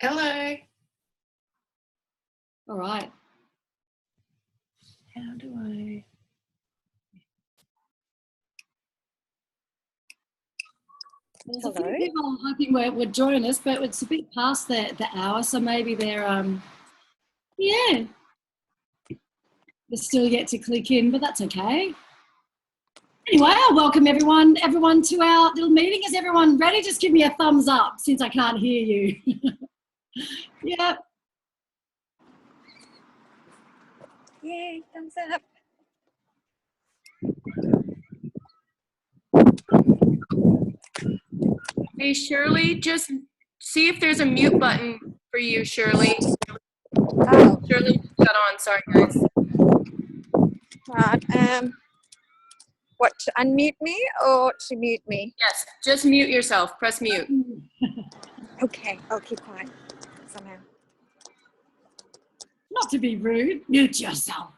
Hello. All right. How do I? There's a few people I'm hoping would join us, but it's a bit past the hour, so maybe they're yeah, they still yet to click in, but that's okay. Anyway, I'll welcome everyone to our little meeting. Is everyone ready? Just give me a thumbs up since I can't hear you. Yeah. Yay, thumbs up. Hey, Shirley, just see if there's a mute button for you, Shirley. Oh. Shirley, got on. Sorry, guys. Right. What, to unmute me or to mute me? Yes, just mute yourself. Press mute. Okay, I'll keep quiet somehow. Not to be rude, mute yourself.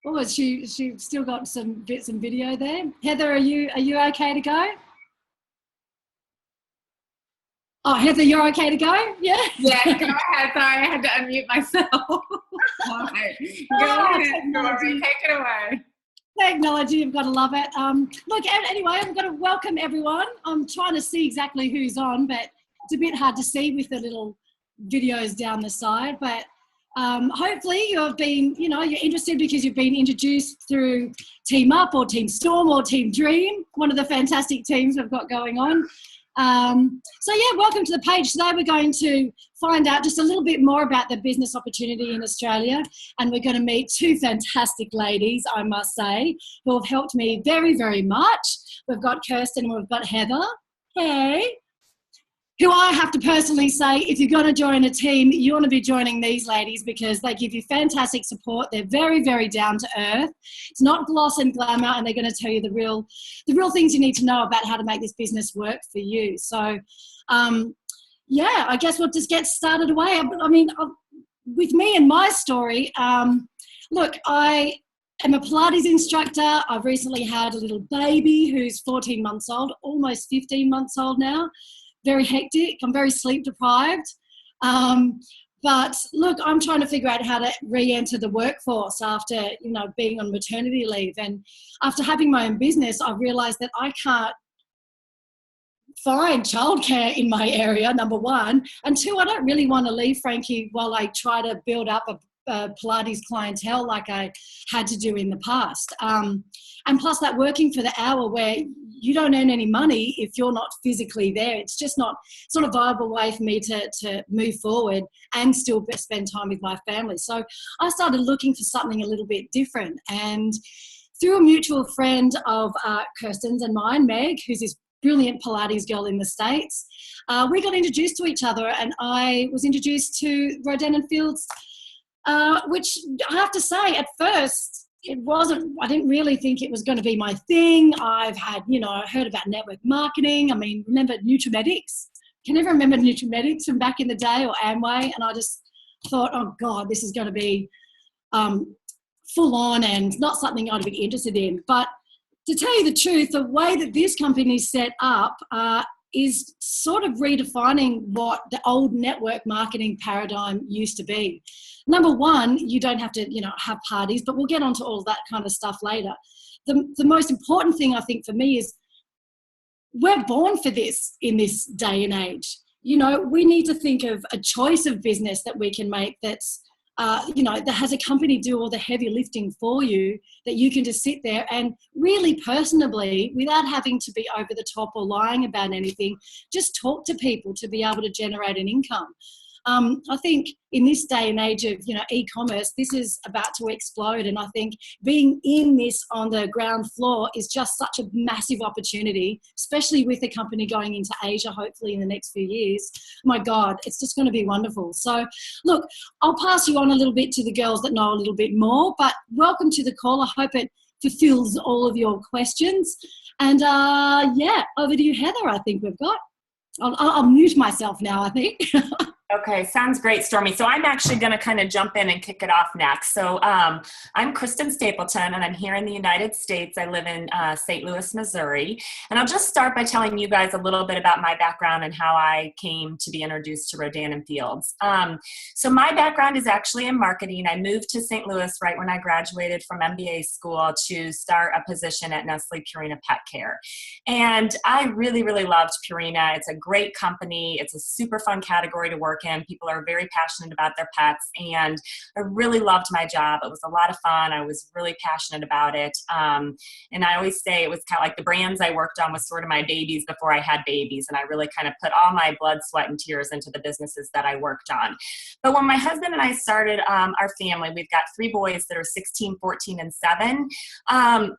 Oh, she still got some bits and video there. Heather, are you okay to go? Oh, Heather, you're okay to go? Yeah? Yeah, go ahead. Sorry, I had to unmute myself. All right. Go ahead, Dory. Take it away. Technology, you've got to love it. Look, anyway, I'm going to welcome everyone. I'm trying to see exactly who's on, but it's a bit hard to see with the little videos down the side. But hopefully you've been, you're interested because you've been introduced through Team Up or Team Storm or Team Dream, one of the fantastic teams we've got going on. So yeah, welcome to the page. Today we're going to find out just a little bit more about the business opportunity in Australia, and we're going to meet two fantastic ladies, I must say, who have helped me very, very much. We've got Kirsten and we've got Heather. Hey. Who I have to personally say, if you're going to join a team, you want to be joining these ladies because they give you fantastic support. They're very, very down to earth. It's not gloss and glamour, and they're going to tell you the real things you need to know about how to make this business work for you. So, yeah, I guess we'll just get started away. I mean, with me and my story, look, I am a Pilates instructor. I've recently had a little baby who's 14 months old, almost 15 months old now. Very hectic. I'm very sleep deprived. But look, I'm trying to figure out how to re-enter the workforce after, being on maternity leave. And after having my own business, I've realised that I can't find childcare in my area, number one. And two, I don't really want to leave Frankie while I try to build up a Pilates clientele like I had to do in the past. And plus that working for the hour where you don't earn any money if you're not physically there. It's just not a viable way for me to move forward and still spend time with my family. So I started looking for something a little bit different. And through a mutual friend of Kirsten's and mine, Meg, who's this brilliant Pilates girl in the States, we got introduced to each other, and I was introduced to Rodan and Fields, which I have to say at first, I didn't really think it was going to be my thing. I've had, heard about network marketing. I mean, remember Nutrimedics? Can you ever remember Nutrimedics from back in the day, or Amway? And I just thought, oh God, this is going to be full on and not something I'd be interested in. But to tell you the truth, the way that this company is set up is sort of redefining what the old network marketing paradigm used to be. Number one, you don't have to, have parties, but we'll get onto all that kind of stuff later. The most important thing I think for me is we're born for this in this day and age. We need to think of a choice of business that we can make that's that has a company do all the heavy lifting for you, that you can just sit there and really personably, without having to be over the top or lying about anything, just talk to people to be able to generate an income. I think in this day and age of, e-commerce, this is about to explode. And I think being in this on the ground floor is just such a massive opportunity, especially with the company going into Asia, hopefully in the next few years. My God, it's just going to be wonderful. So look, I'll pass you on a little bit to the girls that know a little bit more, but welcome to the call. I hope it fulfills all of your questions. And yeah, over to you, Heather, I think we've got. I'll mute myself now, I think. Okay, sounds great, Stormy. So I'm actually going to kind of jump in and kick it off next. So I'm Kristen Stapleton, and I'm here in the United States. I live in St. Louis, Missouri. And I'll just start by telling you guys a little bit about my background and how I came to be introduced to Rodan and Fields. So my background is actually in marketing. I moved to St. Louis right when I graduated from MBA school to start a position at Nestle Purina Pet Care. And I really, really loved Purina. It's a great company. It's a super fun category to work in. People are very passionate about their pets, and I really loved my job. It was a lot of fun. I was really passionate about it. And I always say it was kind of like the brands I worked on was sort of my babies before I had babies, and I really kind of put all my blood, sweat, and tears into the businesses that I worked on. But when my husband and I started our family, we've got 3 boys that are 16, 14, and 7.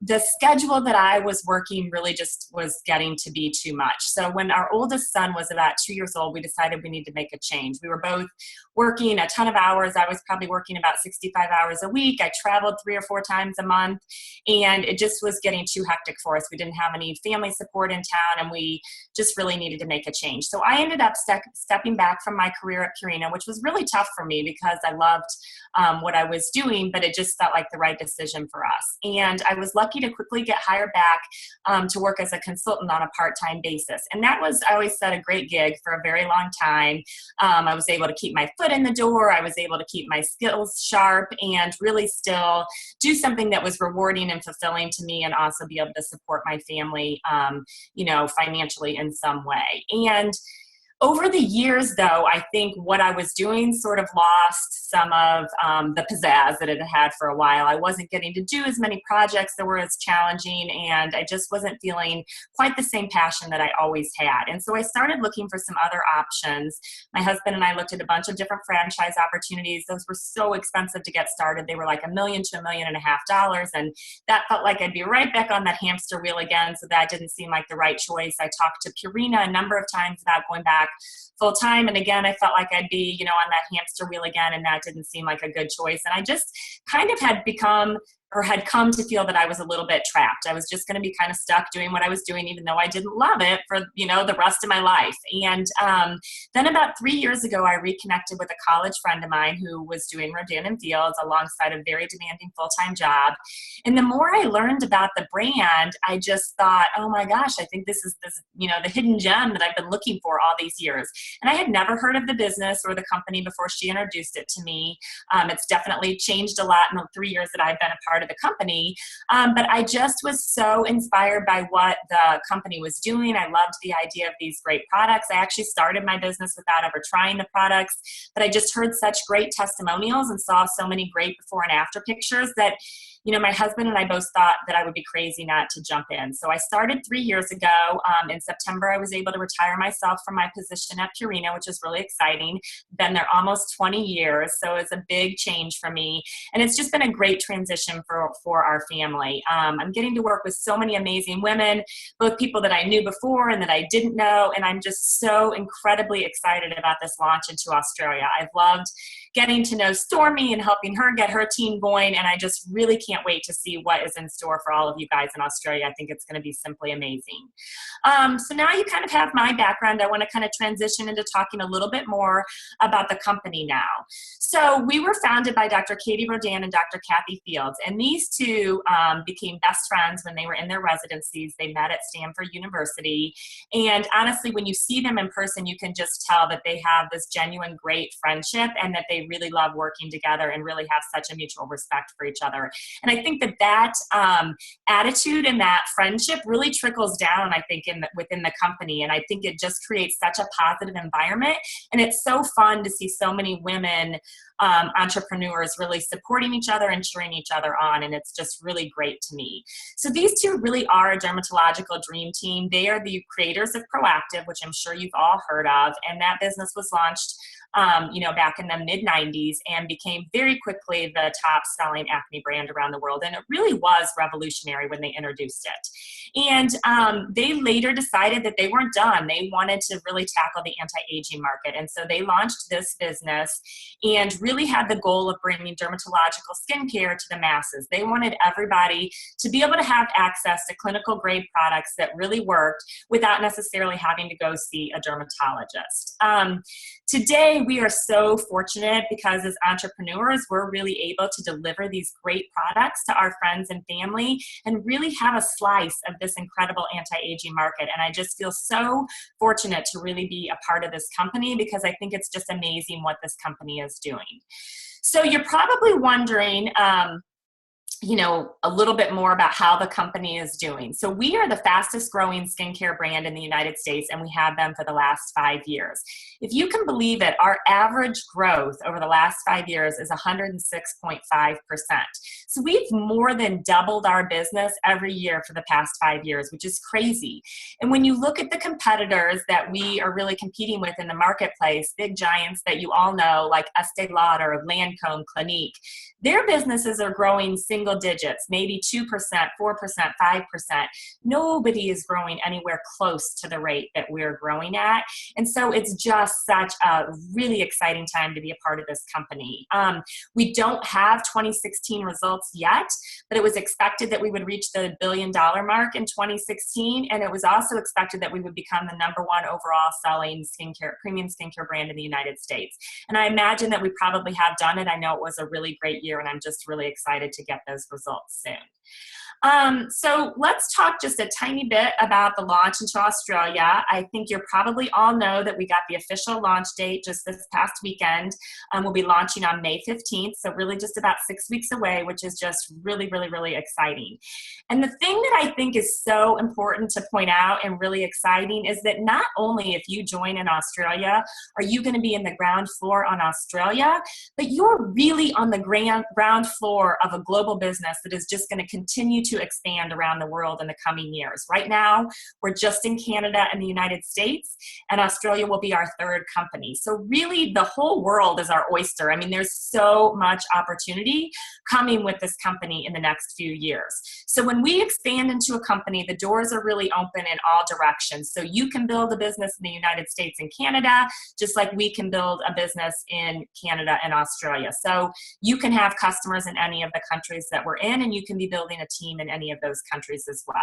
The schedule that I was working really just was getting to be too much. So when our oldest son was about 2 years old, we decided we need to make a change. We were both working a ton of hours. I was probably working about 65 hours a week. I traveled 3 or 4 times a month, and it just was getting too hectic for us. We didn't have any family support in town, and we just really needed to make a change. So I ended up stepping back from my career at Purina, which was really tough for me because I loved what I was doing, but it just felt like the right decision for us. And I was lucky to quickly get hired back to work as a consultant on a part-time basis. And that was, I always said, a great gig for a very long time. I was able to keep my foot in the door. I was able to keep my skills sharp and really still do something that was rewarding and fulfilling to me, and also be able to support my family, financially in some way. And over the years, though, I think what I was doing sort of lost some of the pizzazz that it had for a while. I wasn't getting to do as many projects that were as challenging, and I just wasn't feeling quite the same passion that I always had. And so I started looking for some other options. My husband and I looked at a bunch of different franchise opportunities. Those were so expensive to get started. They were like $1 million to $1.5 million, and that felt like I'd be right back on that hamster wheel again, so that didn't seem like the right choice. I talked to Purina a number of times about going back full time, and again, I felt like I'd be, on that hamster wheel again, and that didn't seem like a good choice. And I just kind of had come to feel that I was a little bit trapped. I was just going to be kind of stuck doing what I was doing, even though I didn't love it for, the rest of my life. And then about 3 years ago, I reconnected with a college friend of mine who was doing Rodan and Fields alongside a very demanding full-time job. And the more I learned about the brand, I just thought, oh my gosh, I think this is the hidden gem that I've been looking for all these years. And I had never heard of the business or the company before she introduced it to me. It's definitely changed a lot in the 3 years that I've been a part of the company. But I just was so inspired by what the company was doing. I loved the idea of these great products. I actually started my business without ever trying the products, but I just heard such great testimonials and saw so many great before and after pictures that my husband and I both thought that I would be crazy not to jump in. So I started 3 years ago. In September, I was able to retire myself from my position at Purina, which is really exciting. Been there almost 20 years, so it's a big change for me. And it's just been a great transition for our family. I'm getting to work with so many amazing women, both people that I knew before and that I didn't know, and I'm just so incredibly excited about this launch into Australia. I've loved getting to know Stormy and helping her get her team going, and I just really can't wait to see what is in store for all of you guys in Australia. I think it's going to be simply amazing. So now you kind of have my background. I want to kind of transition into talking a little bit more about the company now. So we were founded by Dr. Katie Rodan and Dr. Kathy Fields, and these two became best friends when they were in their residencies. They met at Stanford University, and honestly, when you see them in person, you can just tell that they have this genuine great friendship and that they really love working together and really have such a mutual respect for each other. And I think that attitude and that friendship really trickles down, I think, within the company. And I think it just creates such a positive environment. And it's so fun to see so many women entrepreneurs really supporting each other and cheering each other on. And it's just really great to me. So these two really are a dermatological dream team. They are the creators of Proactive, which I'm sure you've all heard of. And that business was launched back in the mid-90s and became very quickly the top-selling acne brand around the world. And it really was revolutionary when they introduced it. And they later decided that they weren't done. They wanted to really tackle the anti-aging market. And so they launched this business and really had the goal of bringing dermatological skincare to the masses. They wanted everybody to be able to have access to clinical-grade products that really worked without necessarily having to go see a dermatologist. Today, we are so fortunate because as entrepreneurs, we're really able to deliver these great products to our friends and family and really have a slice of this incredible anti-aging market. And I just feel so fortunate to really be a part of this company because I think it's just amazing what this company is doing. So you're probably wondering, a little bit more about how the company is doing. So we are the fastest growing skincare brand in the United States, and we have been for the last 5 years. If you can believe it, our average growth over the last 5 years is 106.5%. So we've more than doubled our business every year for the past 5 years, which is crazy. And when you look at the competitors that we are really competing with in the marketplace, big giants that you all know, like Estee Lauder, Lancome, Clinique, their businesses are growing single digits, maybe 2%, 4%, 5%. Nobody is growing anywhere close to the rate that we're growing at. And so it's just such a really exciting time to be a part of this company. We don't have 2016 results yet, but it was expected that we would reach the $1 billion mark in 2016. And it was also expected that we would become the #1 overall selling premium skincare brand in the United States. And I imagine that we probably have done it. I know it was a really great year, and I'm just really excited to get those results soon. So let's talk just a tiny bit about the launch into Australia. I think you probably all know that we got the official launch date just this past weekend. We'll be launching on May 15th, so really just about 6 weeks away, which is just really, really, really exciting. And the thing that I think is so important to point out and really exciting is that not only if you join in Australia are you going to be in the ground floor on Australia, but you're really on the ground floor of a global business that is just going to continue to expand around the world in the coming years. Right now, we're just in Canada and the United States, and Australia will be our third company. So really, the whole world is our oyster. I mean, there's so much opportunity coming with this company in the next few years. So when we expand into a company, the doors are really open in all directions. So you can build a business in the United States and Canada, just like we can build a business in Canada and Australia. So you can have customers in any of the countries that we're in, and you can be building a team in any of those countries as well.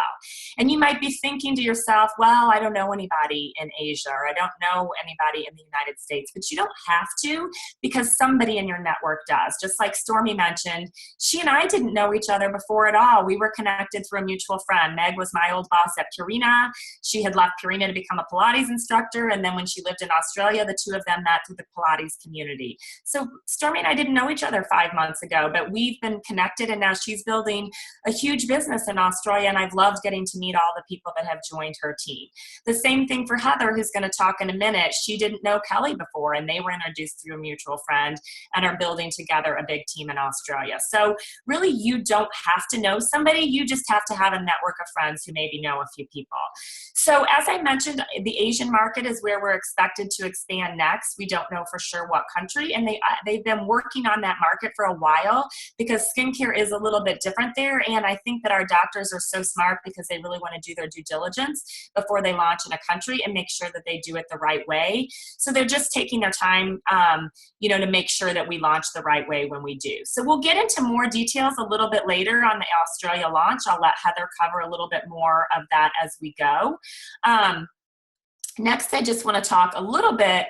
And you might be thinking to yourself, well, I don't know anybody in Asia, or I don't know anybody in the United States, but you don't have to, because somebody in your network does. Just like Stormy mentioned, she and I didn't know each other before at all. We were connected through a mutual friend. Meg was my old boss at Purina. She had left Purina to become a Pilates instructor, and then when she lived in Australia, the two of them met through the Pilates community. So Stormy and I didn't know each other 5 months ago, but we've been connected, and now she's building a huge business in Australia, and I've loved getting to meet all the people that have joined her team. The same thing for Heather, who's going to talk in a minute. She didn't know Kelly before, and they were introduced through a mutual friend and are building together a big team in Australia. So really, you don't have to know somebody. You just have to have a network of friends who maybe know a few people. So as I mentioned, the Asian market is where we're expected to expand next. We don't know for sure what country, and they've been working on that market for a while because skincare is a little bit different there. And I think that our doctors are so smart because they really want to do their due diligence before they launch in a country and make sure that they do it the right way. So they're just taking their time, to make sure that we launch the right way when we do. So we'll get into more details a little bit later on the Australia launch. I'll let Heather cover a little bit more of that as we go. Next, I just want to talk a little bit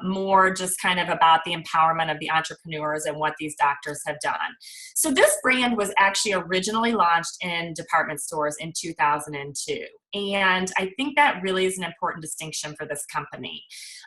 more just kind of about the empowerment of the entrepreneurs and what these doctors have done. So this brand was actually originally launched in department stores in 2002. And I think that really is an important distinction for this company.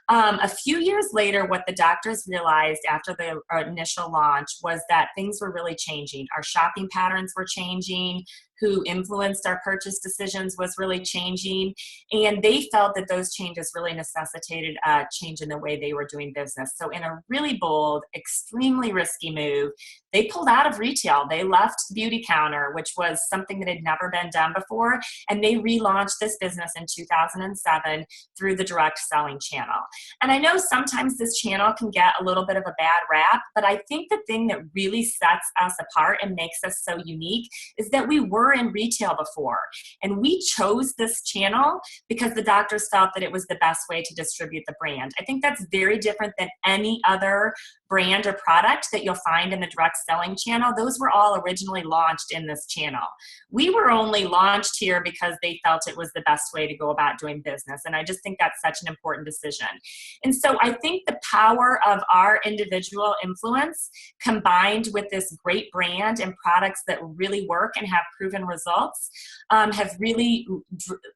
A few years later, what the doctors realized after the initial launch was that things were really changing. Our shopping patterns were changing. Who influenced our purchase decisions was really changing. And they felt that those changes really necessitated a change in the way they were doing business. So in a really bold, extremely risky move, they pulled out of retail. They left Beauty Counter, which was something that had never been done before, and they relaunched this business in 2007 through the direct selling channel. And I know sometimes this channel can get a little bit of a bad rap, but I think the thing that really sets us apart and makes us so unique is that we were in retail before, and we chose this channel because the doctors felt that it was the best way to distribute the brand. I think that's very different than any other brand or product that you'll find in the direct selling channel, those were all originally launched in this channel. We were only launched here because they felt it was the best way to go about doing business. And I just think that's such an important decision. And so I think the power of our individual influence combined with this great brand and products that really work and have proven results have really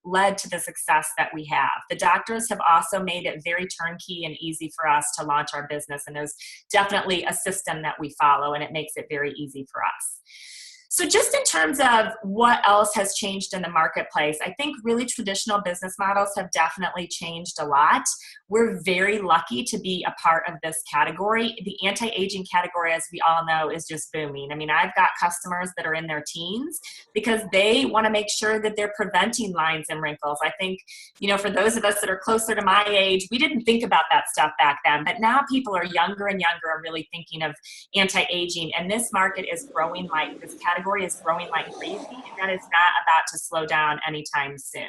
led to the success that we have. The doctors have also made it very turnkey and easy for us to launch our business, and there's definitely a system that we follow, and it makes it very easy for us. So just in terms of what else has changed in the marketplace, I think really traditional business models have definitely changed a lot. We're very lucky to be a part of this category. The anti-aging category, as we all know, is just booming. I mean, I've got customers that are in their teens because they want to make sure that they're preventing lines and wrinkles. I think, you know, for those of us that are closer to my age, we didn't think about that stuff back then, but now people are younger and younger and really thinking of anti-aging, and this market is growing like, this category is growing like crazy, and that is not about to slow down anytime soon.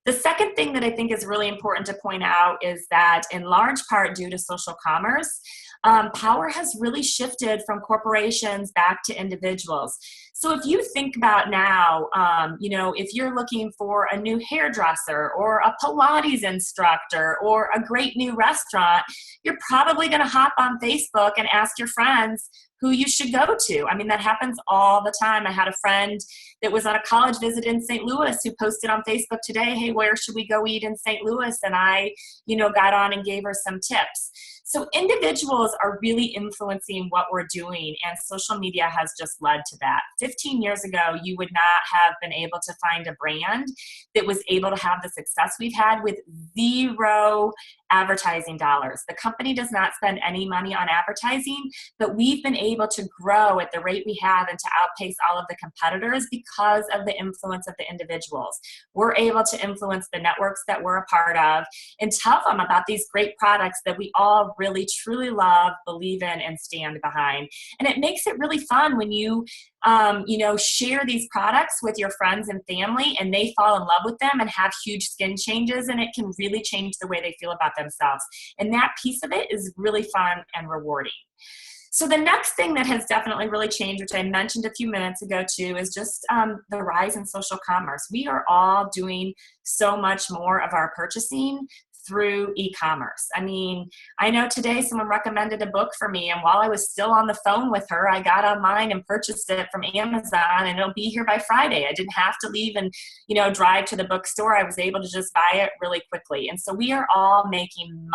The second thing that I think is really important to point out is that in large part due to social commerce, power has really shifted from corporations back to individuals. So if you think about now, you know, if you're looking for a new hairdresser or a Pilates instructor or a great new restaurant, you're probably going to hop on Facebook and ask your friends who you should go to. I mean, that happens all the time. I had a friend that was on a college visit in St. Louis who posted on Facebook today, hey, where should we go eat in St. Louis? And I, you know, got on and gave her some tips. So individuals are really influencing what we're doing, and social media has just led to that. 15 years ago, you would not have been able to find a brand that was able to have the success we've had with zero advertising dollars. The company does not spend any money on advertising, but we've been able to grow at the rate we have and to outpace all of the competitors because of the influence of the individuals. We're able to influence the networks that we're a part of and tell them about these great products that we all really truly love, believe in, and stand behind. And it makes it really fun when you you know, share these products with your friends and family and they fall in love with them and have huge skin changes, and it can really change the way they feel about themselves. And that piece of it is really fun and rewarding. So the next thing that has definitely really changed, which I mentioned a few minutes ago too, is just the rise in social commerce. We are all doing so much more of our purchasing through e-commerce. I mean, I know today someone recommended a book for me, and while I was still on the phone with her, I got online and purchased it from Amazon, and it'll be here by Friday. I didn't have to leave and, you know, drive to the bookstore. I was able to just buy it really quickly. And so we are all making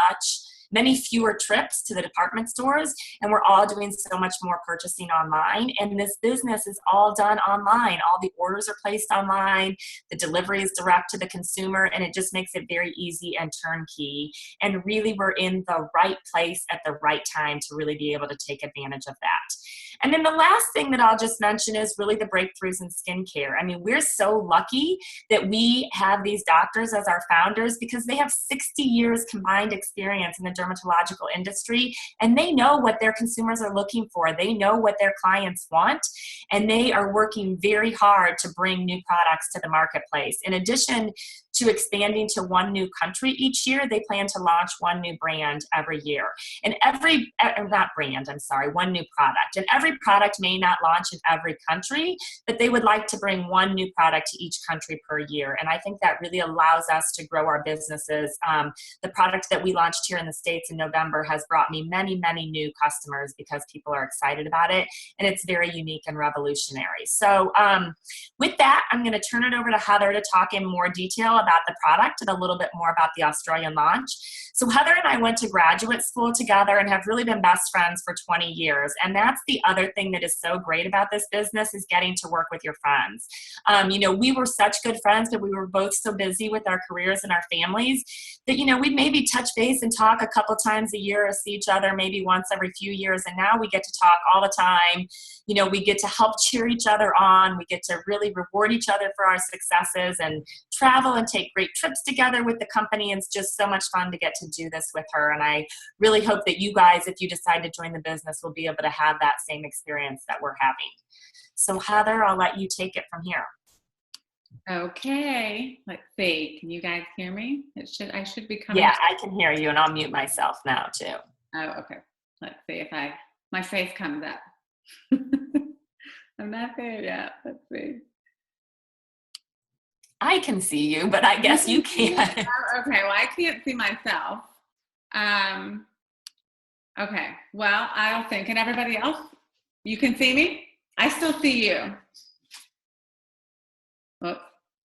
many fewer trips to the department stores, and we're all doing so much more purchasing online. And this business is all done online. All the orders are placed online, the delivery is direct to the consumer, and it just makes it very easy and turnkey. And really, we're in the right place at the right time to really be able to take advantage of that. And then the last thing that I'll just mention is really the breakthroughs in skincare. I mean, we're so lucky that we have these doctors as our founders because they have 60 years combined experience in the dermatological industry, and they know what their consumers are looking for. They know what their clients want, and they are working very hard to bring new products to the marketplace. In addition to expanding to one new country each year, they plan to launch one new brand every year. And one new product. And every product may not launch in every country, but they would like to bring one new product to each country per year. And I think that really allows us to grow our businesses. The product that we launched here in the States in November has brought me many, many new customers because people are excited about it, and it's very unique and revolutionary. So with that, I'm going to turn it over to Heather to talk in more detail about the product and a little bit more about the Australian launch. So Heather and I went to graduate school together and have really been best friends for 20 years. And that's the other thing that is so great about this business, is getting to work with your friends. You know, we were such good friends, but we were both so busy with our careers and our families that, you know, we'd maybe touch base and talk a couple times a year or see each other maybe once every few years. And now we get to talk all the time. You know, we get to help cheer each other on. We get to really reward each other for our successes and travel and take great trips together with the company. It's just so much fun to get to do this with her. And I really hope that you guys, if you decide to join the business, will be able to have that same experience that we're having. So Heather, I'll let you take it from here. Okay, let's see. Can you guys hear me? I should be coming. Yeah, I can hear you, and I'll mute myself now too. Oh, okay. Let's see if my face comes up. I'm not there yet. Let's see. I can see you, but I guess you can't. Oh, okay, well, I can't see myself. Okay, well, I'll think. And everybody else, you can see me? I still see you. Oops.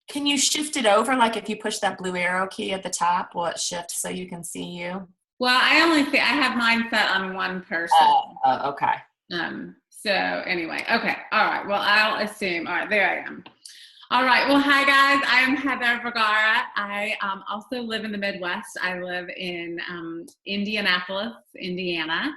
Can you shift it over? Like if you push that blue arrow key at the top, will it shift so you can see you? Well, I have mine set on one person. Okay. So anyway, okay. All right. Well, I'll assume. All right, there I am. All right. Well, hi guys. I am Heather Vergara. I also live in the Midwest. I live in Indianapolis, Indiana,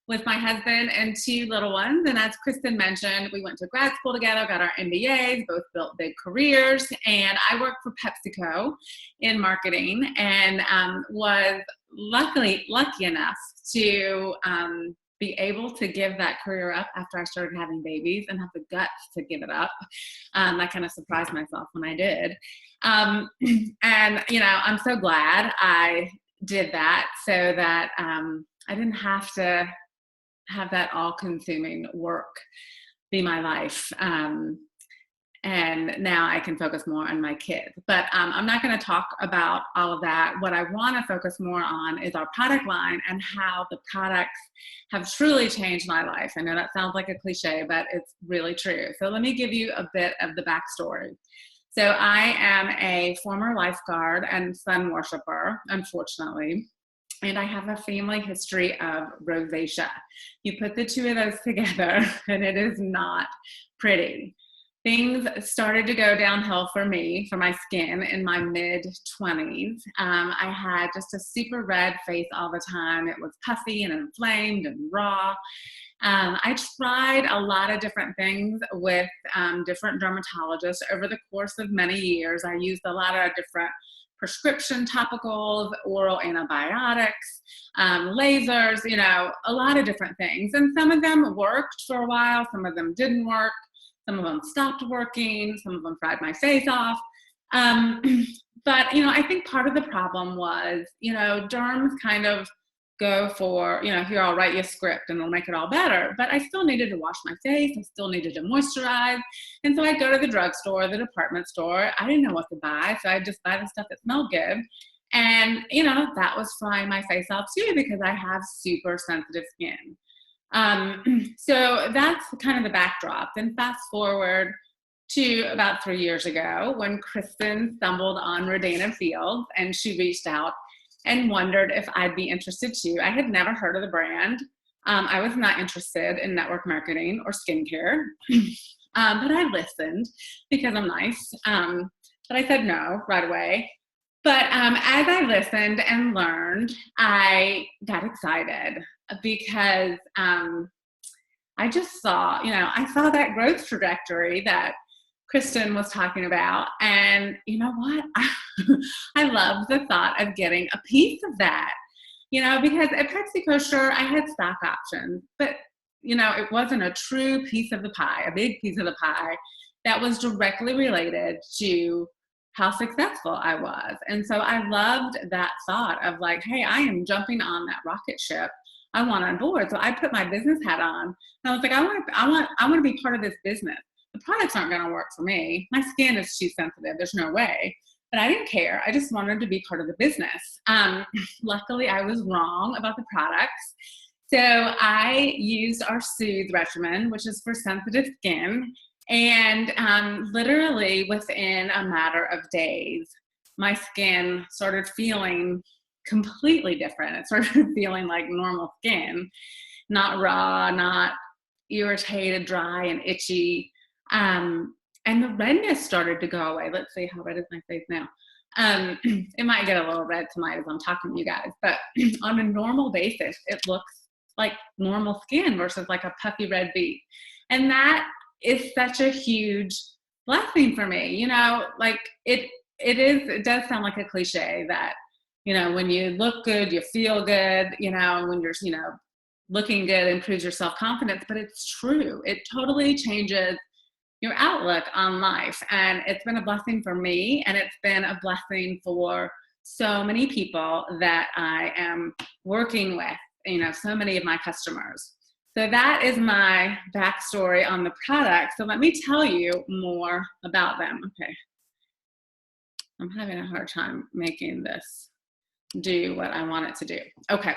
with my husband and 2 little ones. And as Kristen mentioned, we went to grad school together, got our MBAs, both built big careers. And I worked for PepsiCo in marketing and was lucky enough to be able to give that career up after I started having babies and have the guts to give it up. I kind of surprised myself when I did. And, I'm so glad I did that so that I didn't have to have that all-consuming work be my life. And now I can focus more on my kids. But I'm not going to talk about all of that. What I want to focus more on is our product line and how the products have truly changed my life. I know that sounds like a cliche, but it's really true. So let me give you a bit of the backstory. So I am a former lifeguard and sun worshiper, unfortunately. And I have a family history of rosacea. You put the 2 of those together and it is not pretty. Things started to go downhill for me, for my skin, in my mid-20s. I had just a super red face all the time. It was puffy and inflamed and raw. I tried a lot of different things with different dermatologists over the course of many years. I used a lot of different prescription topicals, oral antibiotics, lasers, a lot of different things. And some of them worked for a while, some of them didn't work. Some of them stopped working. Some of them fried my face off. But, I think part of the problem was, derms kind of go for, here, I'll write you a script and it'll make it all better. But I still needed to wash my face. I still needed to moisturize. And so I'd go to the drugstore, the department store. I didn't know what to buy. So I'd just buy the stuff that smelled good. And, that was frying my face off too, because I have super sensitive skin. So that's kind of the backdrop. Then fast forward to about 3 years ago when Kristen stumbled on Rodan Fields and she reached out and wondered if I'd be interested too. I had never heard of the brand. I was not interested in network marketing or skincare, but I listened because I'm nice. But I said no right away. But as I listened and learned, I got excited because I just saw, I saw that growth trajectory that Kristen was talking about. And you know what? I love the thought of getting a piece of that, because at PepsiCo, sure, I had stock options, but, it wasn't a true piece of the pie, a big piece of the pie that was directly related to how successful I was. And so I loved that thought of like, hey, I am jumping on that rocket ship. I want on board. So I put my business hat on and I was like, I want to be part of this business. The products aren't going to work for me. My skin is too sensitive. There's no way. But I didn't care. I just wanted to be part of the business. Luckily, I was wrong about the products. So I used our Soothe regimen, which is for sensitive skin. And literally within a matter of days, my skin started feeling completely different. It started feeling like normal skin, not raw, not irritated, dry, and itchy. And the redness started to go away. Let's see, how red is my face now? It might get a little red tonight as I'm talking to you guys, but on a normal basis, it looks like normal skin versus like a puffy red beet. And that is such a huge blessing for me. Like it does sound like a cliche that, when you look good, you feel good, when you're, looking good improves your self-confidence, but it's true. It totally changes your outlook on life. And it's been a blessing for me, and it's been a blessing for so many people that I am working with so many of my customers. So that is my backstory on the product. So let me tell you more about them. Okay. I'm having a hard time making this do what I want it to do. Okay.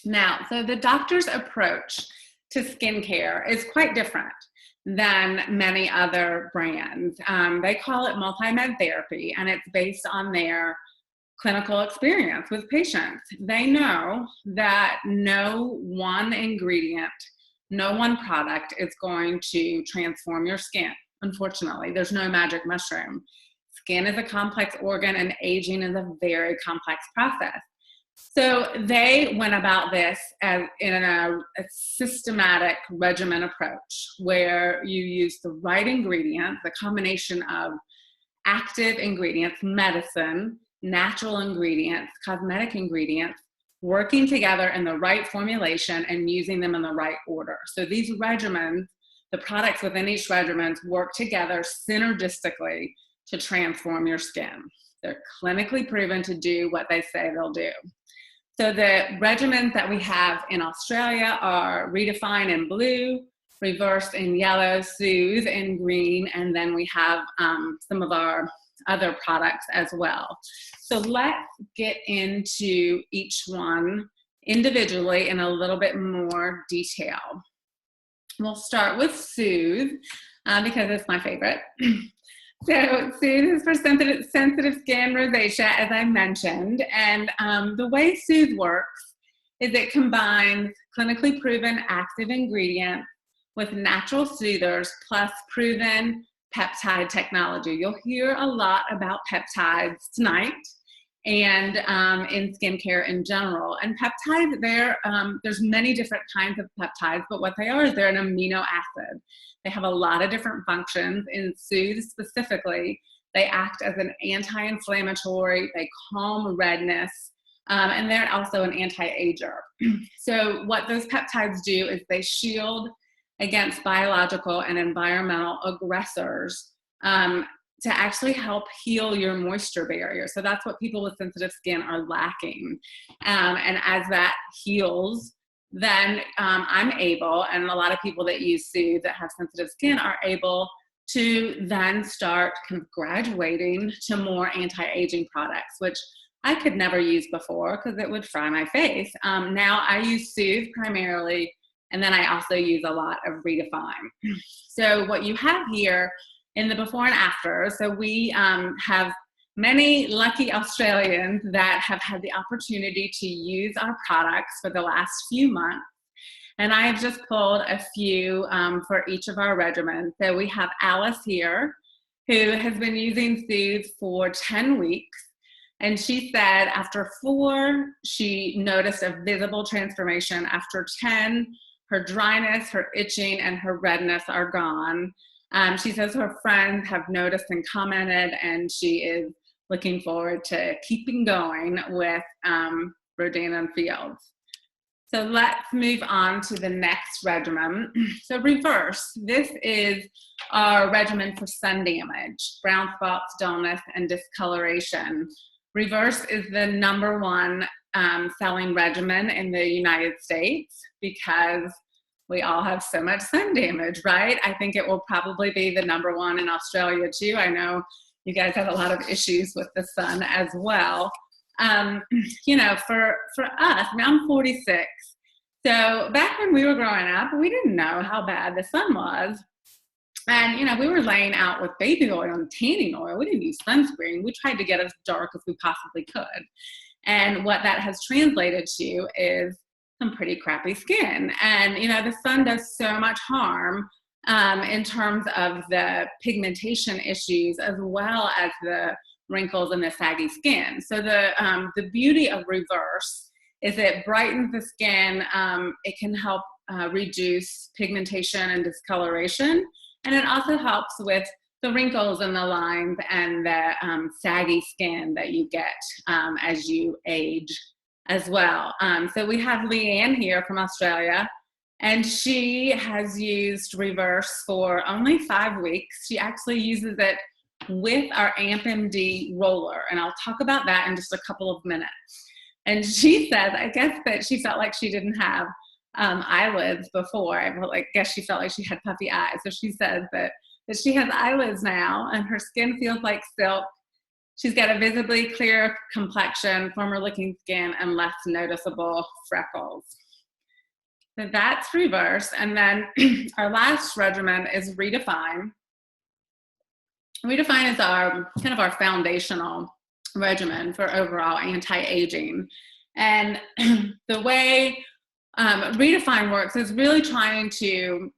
Now, so the doctor's approach to skincare is quite different than many other brands. They call it multi-med therapy, and it's based on their clinical experience with patients. They know that no one ingredient, no one product is going to transform your skin. Unfortunately, there's no magic mushroom. Skin is a complex organ, and aging is a very complex process. So they went about this in a systematic regimen approach where you use the right ingredients, the combination of active ingredients, medicine, natural ingredients, cosmetic ingredients, working together in the right formulation and using them in the right order. So these regimens, the products within each regimen work together synergistically to transform your skin. They're clinically proven to do what they say they'll do. So the regimens that we have in Australia are Redefine in blue, Reverse in yellow, Soothe in green, and then we have some of our other products as well. So let's get into each one individually in a little bit more detail. We'll start with Soothe because it's my favorite. So Soothe is for sensitive skin rosacea, as I mentioned, and the way Soothe works is it combines clinically proven active ingredients with natural soothers plus proven peptide technology. You'll hear a lot about peptides tonight and in skincare in general. And peptides, there's many different kinds of peptides, but what they are is they're an amino acid. They have a lot of different functions. In Soothe specifically, they act as an anti-inflammatory, they calm redness, and they're also an anti-ager. So what those peptides do is they shield against biological and environmental aggressors to actually help heal your moisture barrier. So that's what people with sensitive skin are lacking. And as that heals, then I'm able, and a lot of people that use Soothe that have sensitive skin are able to then start kind of graduating to more anti-aging products, which I could never use before because it would fry my face. Now I use Soothe primarily, and then I also use a lot of Redefine. So what you have here in the before and after, so we have many lucky Australians that have had the opportunity to use our products for the last few months. And I have just pulled a few for each of our regimens. So we have Alice here, who has been using Soothe for 10 weeks. And she said after 4, she noticed a visible transformation. After 10, her dryness, her itching, and her redness are gone. She says her friends have noticed and commented, and she is looking forward to keeping going with Rodan and Fields. So let's move on to the next regimen. So Reverse, this is our regimen for sun damage, brown spots, dullness, and discoloration. Reverse is the #1 selling regimen in the United States because we all have so much sun damage, right? I think it will probably be the #1 in Australia too. I know you guys have a lot of issues with the sun as well. For us, now I'm 46. So back when we were growing up, we didn't know how bad the sun was. And, we were laying out with baby oil and tanning oil. We didn't use sunscreen. We tried to get as dark as we possibly could. And what that has translated to is some pretty crappy skin. And, the sun does so much harm in terms of the pigmentation issues as well as the wrinkles and the saggy skin. So the beauty of Reverse is it brightens the skin. It can help reduce pigmentation and discoloration. And it also helps with the wrinkles and the lines and the saggy skin that you get as you age as well. So we have Leanne here from Australia, and she has used Reverse for only 5 weeks. She actually uses it with our AmpMD roller, and I'll talk about that in just a couple of minutes. And she says, I guess that she felt like she didn't have eyelids before. I guess she felt like she had puffy eyes. So she says that she has eyelids now, and her skin feels like silk. She's got a visibly clear complexion, firmer looking skin, and less noticeable freckles. So that's Reverse. And then our last regimen is Redefine. Redefine is our kind of our foundational regimen for overall anti-aging. And the way Redefine works is really trying to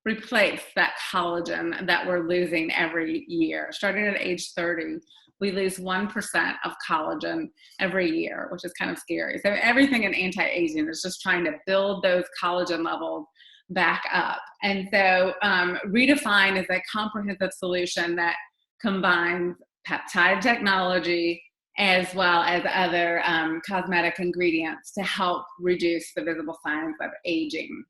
replace that collagen that we're losing every year. Starting at age 30, we lose 1% of collagen every year, which is kind of scary. So everything in anti-aging is just trying to build those collagen levels back up. And so Redefine is a comprehensive solution that combines peptide technology as well as other cosmetic ingredients to help reduce the visible signs of aging.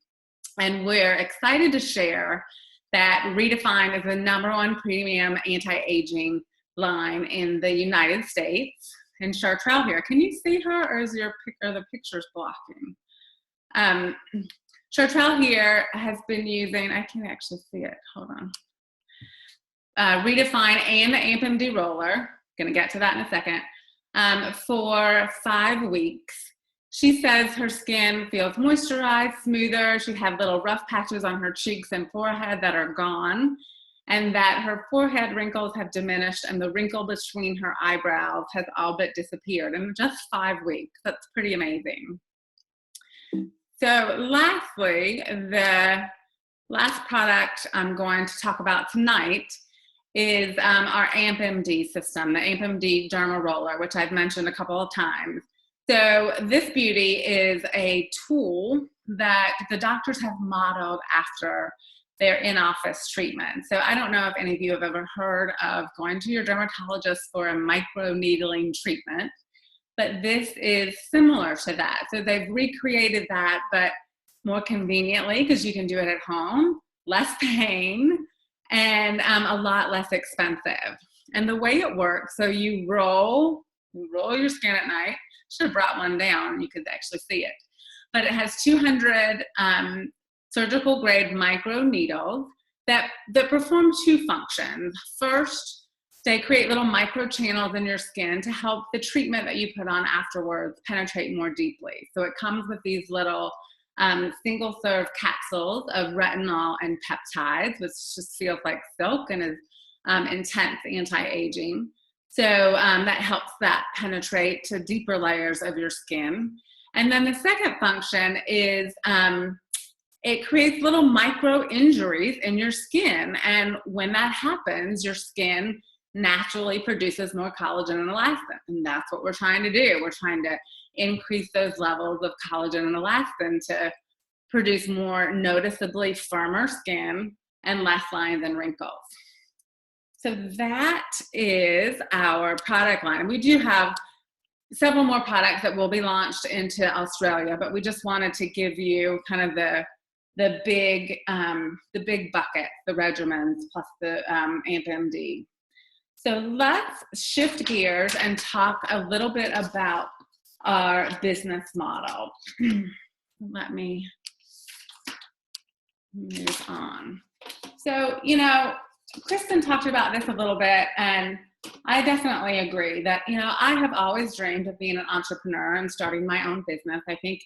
And we're excited to share that Redefine is the #1 premium anti-aging line in the United States. And Chartrell here, can you see her, or is the pictures blocking? Chartrell here has been using, I can actually see it, hold on. Redefine and the AmpMD roller, gonna get to that in a second, for 5 weeks. She says her skin feels moisturized, smoother. She had little rough patches on her cheeks and forehead that are gone, and that her forehead wrinkles have diminished, and the wrinkle between her eyebrows has all but disappeared in just 5 weeks. That's pretty amazing. So lastly, the last product I'm going to talk about tonight is our AmpMD system, the AmpMD Derma Roller, which I've mentioned a couple of times. So this beauty is a tool that the doctors have modeled after their in-office treatment. So I don't know if any of you have ever heard of going to your dermatologist for a microneedling treatment, but this is similar to that. So they've recreated that, but more conveniently, because you can do it at home, less pain, and a lot less expensive. And the way it works, so you roll your skin at night. Should have brought one down, you could actually see it. But it has 200 surgical grade micro needles that perform 2 functions. First, they create little micro channels in your skin to help the treatment that you put on afterwards penetrate more deeply. So it comes with these little single serve capsules of retinol and peptides, which just feels like silk and is intense anti-aging. So that helps that penetrate to deeper layers of your skin. And then the second function is it creates little micro injuries in your skin. And when that happens, your skin naturally produces more collagen and elastin. And that's what we're trying to do. We're trying to increase those levels of collagen and elastin to produce more noticeably firmer skin and less lines and wrinkles. So that is our product line. We do have several more products that will be launched into Australia, but we just wanted to give you kind of the big bucket, the regimens plus the AmpMD. So let's shift gears and talk a little bit about our business model. Let me move on. So, Kristen talked about this a little bit, and I definitely agree that, I have always dreamed of being an entrepreneur and starting my own business. I think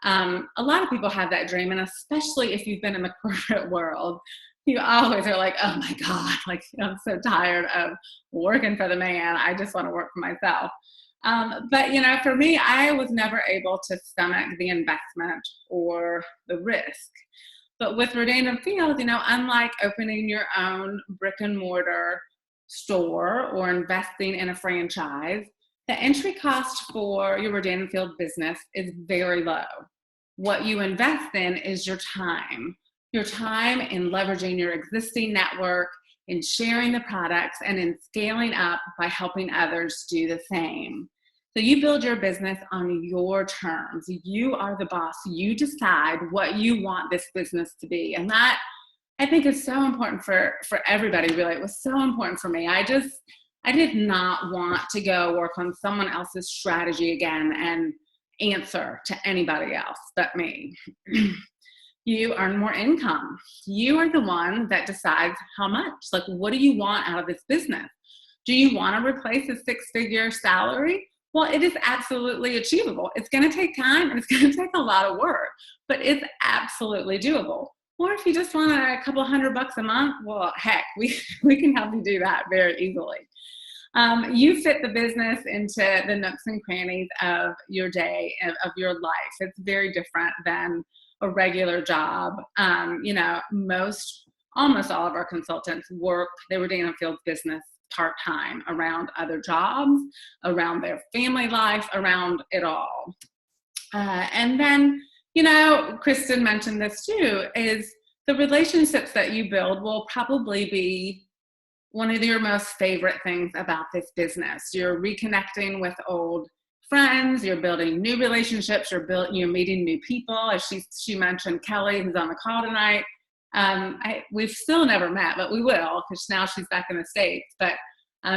a lot of people have that dream, and especially if you've been in the corporate world, you always are like, oh my God, I'm so tired of working for the man. I just want to work for myself. But, for me, I was never able to stomach the investment or the risk. But with Rodan Field, unlike opening your own brick and mortar store or investing in a franchise, the entry cost for your Rodan Field business is very low. What you invest in is your time in leveraging your existing network, in sharing the products, and in scaling up by helping others do the same. So you build your business on your terms. You are the boss. You decide what you want this business to be. And that, I think, is so important for everybody, really. It was so important for me. I just I did not want to go work on someone else's strategy again and answer to anybody else but me. You earn more income. You are the one that decides how much. Like, what do you want out of this business? Do you want to replace a 6-figure salary? Well, it is absolutely achievable. It's going to take time and it's going to take a lot of work, but it's absolutely doable. Or if you just want a couple $100 a month, well, heck, we can help you do that very easily. You fit the business into the nooks and crannies of your day, of your life. It's very different than a regular job. Almost all of our consultants they were doing a field business part-time around other jobs, around their family life, around it all. And then, Kristen mentioned this too, is the relationships that you build will probably be one of your most favorite things about this business. You're reconnecting with old friends, you're building new relationships, you're meeting new people. As she mentioned, Kelly, who's on the call tonight. We've still never met, but we will, because now she's back in the States. But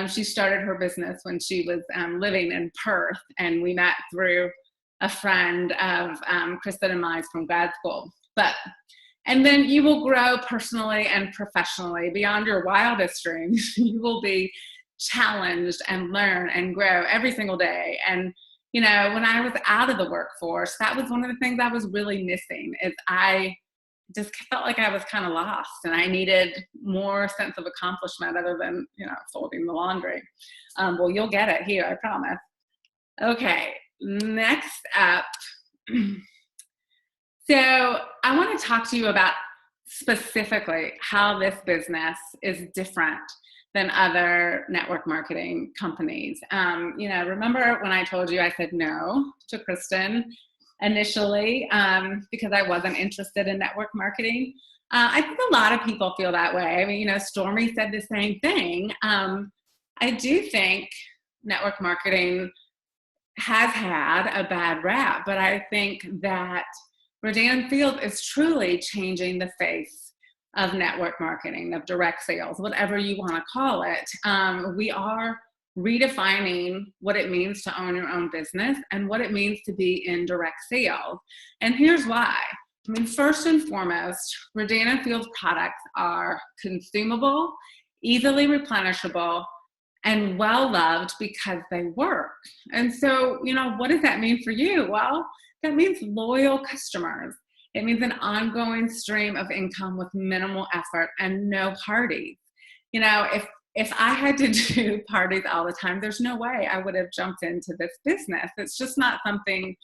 she started her business when she was living in Perth, and we met through a friend of Kristen and mine from grad school. And then you will grow personally and professionally beyond your wildest dreams. You will be challenged and learn and grow every single day. And, when I was out of the workforce, that was one of the things I was really missing, is I just felt like I was kind of lost and I needed more sense of accomplishment other than, folding the laundry. Well, you'll get it here, I promise. Okay, next up. So I want to talk to you about specifically how this business is different than other network marketing companies. Remember when I told you I said no to Kristen initially because I wasn't interested in network marketing? I think a lot of people feel that way. I mean, Stormy said the same thing. I do think network marketing has had a bad rap, but I think that Rodan Field is truly changing the face of network marketing, of direct sales, whatever you want to call it. We are redefining what it means to own your own business and what it means to be in direct sales. And here's why. I mean, first and foremost, Rodan Field's products are consumable, easily replenishable, and well-loved because they work. And so, what does that mean for you? Well, that means loyal customers. It means an ongoing stream of income with minimal effort and no parties. If I had to do parties all the time, there's no way I would have jumped into this business. It's just not something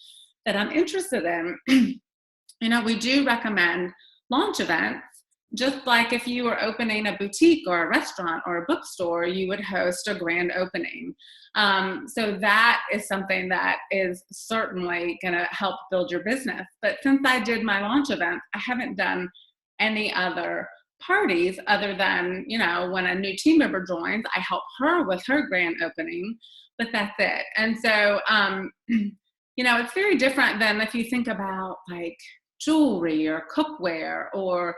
that I'm interested in. We do recommend launch events. Just like if you were opening a boutique or a restaurant or a bookstore, you would host a grand opening. So that is something that is certainly going to help build your business. But since I did my launch event, I haven't done any other parties other than, when a new team member joins, I help her with her grand opening, but that's it. And so, it's very different than if you think about like jewelry or cookware or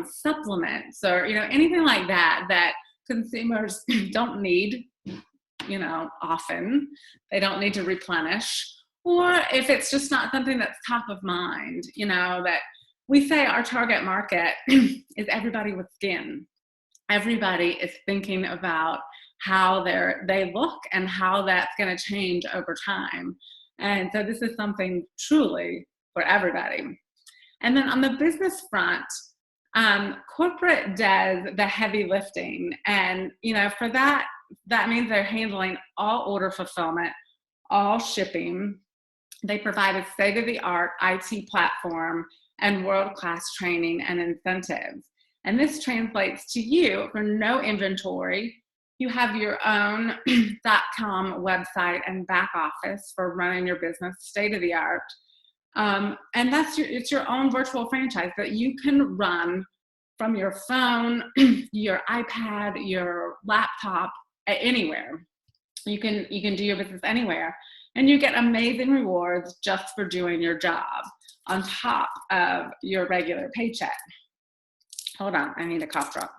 supplements or, anything like that consumers don't need, often. They don't need to replenish. Or if it's just not something that's top of mind, that we say our target market is everybody with skin. Everybody is thinking about how they look and how that's going to change over time. And so this is something truly for everybody. And then on the business front, corporate does the heavy lifting. And, for that means they're handling all order fulfillment, all shipping. They provide a state-of-the-art IT platform and world-class training and incentives. And this translates to you for no inventory. You have your own .com website and back office for running your business, state-of-the-art. And it's your own virtual franchise that you can run from your phone, your iPad, your laptop, anywhere. You can do your business anywhere, and you get amazing rewards just for doing your job on top of your regular paycheck. Hold on, I need a cough drop.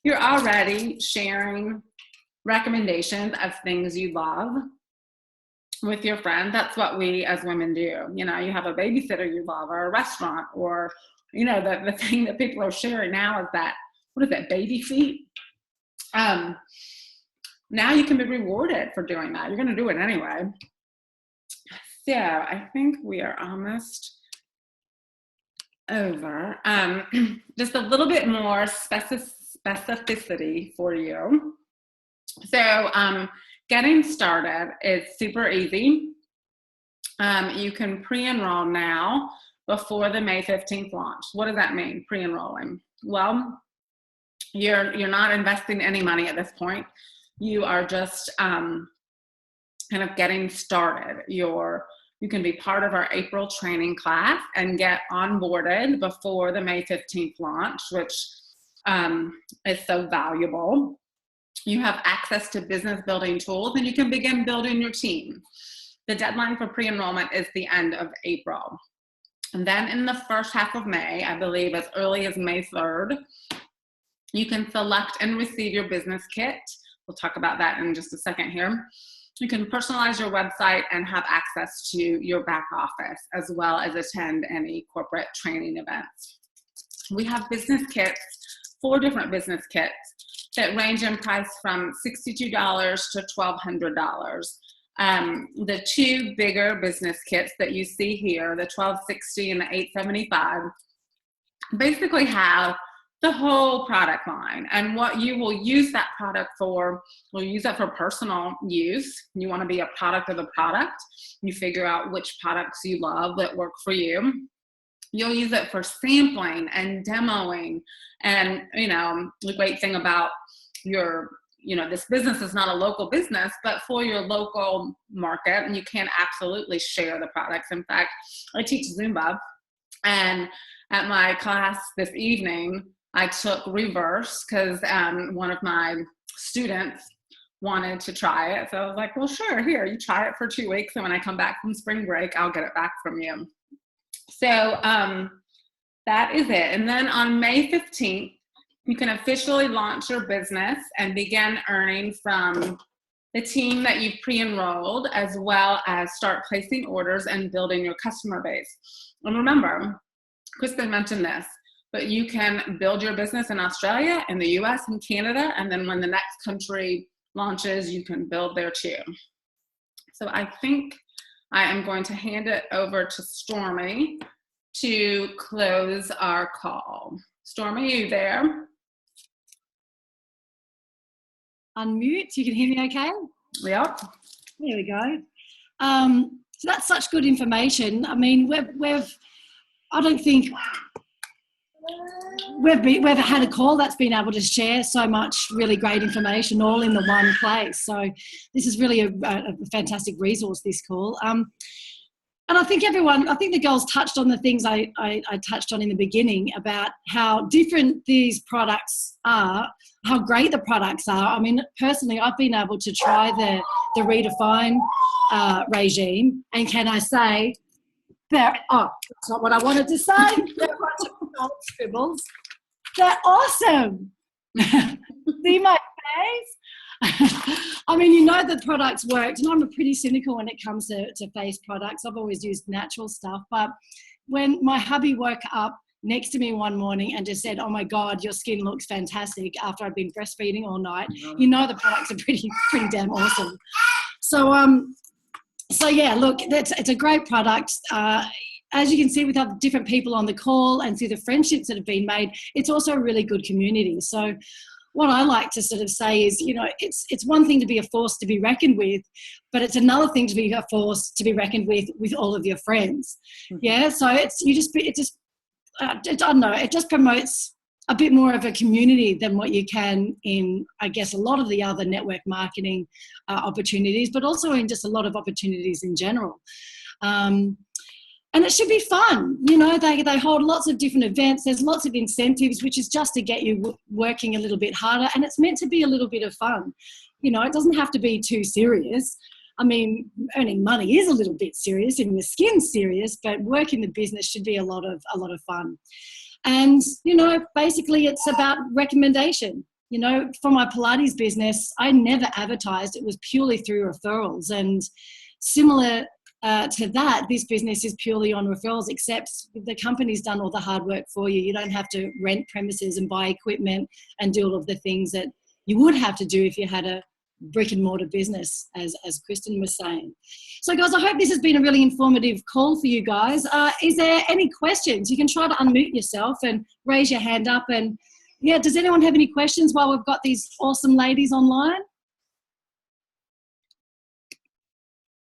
you're already sharing recommendations of things you love with your friend. That's what we as women do. You know, you have a babysitter you love, or a restaurant, or, you know, the thing that people are sharing now is that, what is it, baby feet? Now you can be rewarded for doing that. You're going to do it anyway. So I think we are almost over. Just a little bit more specificity for you. So getting started is super easy. You can pre-enroll now before the May 15th launch. What does that mean, pre-enrolling? Well, you're not investing any money at this point. You are just kind of getting started. You can be part of our April training class and get onboarded before the May 15th launch, which is so valuable. You have access to business building tools, and you can begin building your team. The deadline for pre-enrollment is the end of April. And then in the first half of May, I believe as early as May 3rd, you can select and receive your business kit. We'll talk about that in just a second here. You can personalize your website and have access to your back office, as well as attend any corporate training events. We have business kits, 4 different business kits that range in price from $62 to $1,200. The 2 bigger business kits that you see here, the $1,260 and the $875, basically have the whole product line, and what you will use that product for, we'll use that for personal use. You want to be a product of the product. You figure out which products you love that work for you. You'll use it for sampling and demoing. And, you know, the great thing about this business is not a local business, but for your local market, and you can absolutely share the products. In fact, I teach Zumba, and at my class this evening, I took reverse because one of my students wanted to try it. So I was like, well, sure, here, you try it for 2 weeks. And when I come back from spring break, I'll get it back from you. So that is it. And then on May 15th, you can officially launch your business and begin earning from the team that you've pre-enrolled, as well as start placing orders and building your customer base. And remember, Kristen mentioned this, but you can build your business in Australia, in the US, and Canada, and then when the next country launches, you can build there too. So I think I am going to hand it over to Stormy to close our call. Stormy, are you there? Unmute, you can hear me okay? Yep. There we go. So that's such good information. I mean, I don't think we've had a call that's been able to share so much really great information all in the one place. So this is really a fantastic resource, this call. And I think the girls touched on the things I touched on in the beginning about how different these products are, how great the products are. I mean, personally, I've been able to try the Redefine regime, and can I say, that's not what I wanted to say. They're a bunch of old scribbles. They're awesome. See my face? I mean, you know the products worked, and I'm pretty cynical when it comes to face products. I've always used natural stuff. But when my hubby woke up next to me one morning and just said, "Oh my God, your skin looks fantastic," after I'd been breastfeeding all night, you know the products are pretty damn awesome. So yeah, look, it's a great product. As you can see with other different people on the call and through the friendships that have been made, it's also a really good community. So what I like to sort of say is, you know, it's one thing to be a force to be reckoned with, but it's another thing to be a force to be reckoned with all of your friends. Yeah, so I don't know, it just promotes a bit more of a community than what you can in, I guess, a lot of the other network marketing opportunities, but also in just a lot of opportunities in general. And it should be fun. You know, they hold lots of different events. There's lots of incentives, which is just to get you working a little bit harder. And it's meant to be a little bit of fun. You know, it doesn't have to be too serious. I mean, earning money is a little bit serious and your skin's serious, but working the business should be a lot of fun. And, you know, basically it's about recommendation. you know, for my Pilates business, I never advertised. It was purely through referrals. And similar to that, this business is purely on referrals, except the company's done all the hard work for you. You don't have to rent premises and buy equipment and do all of the things that you would have to do if you had a brick and mortar business, as Kristen was saying. So guys, I hope this has been a really informative call for you guys. Is there any questions? You can try to unmute yourself and raise your hand up. And yeah, does anyone have any questions while we've got these awesome ladies online?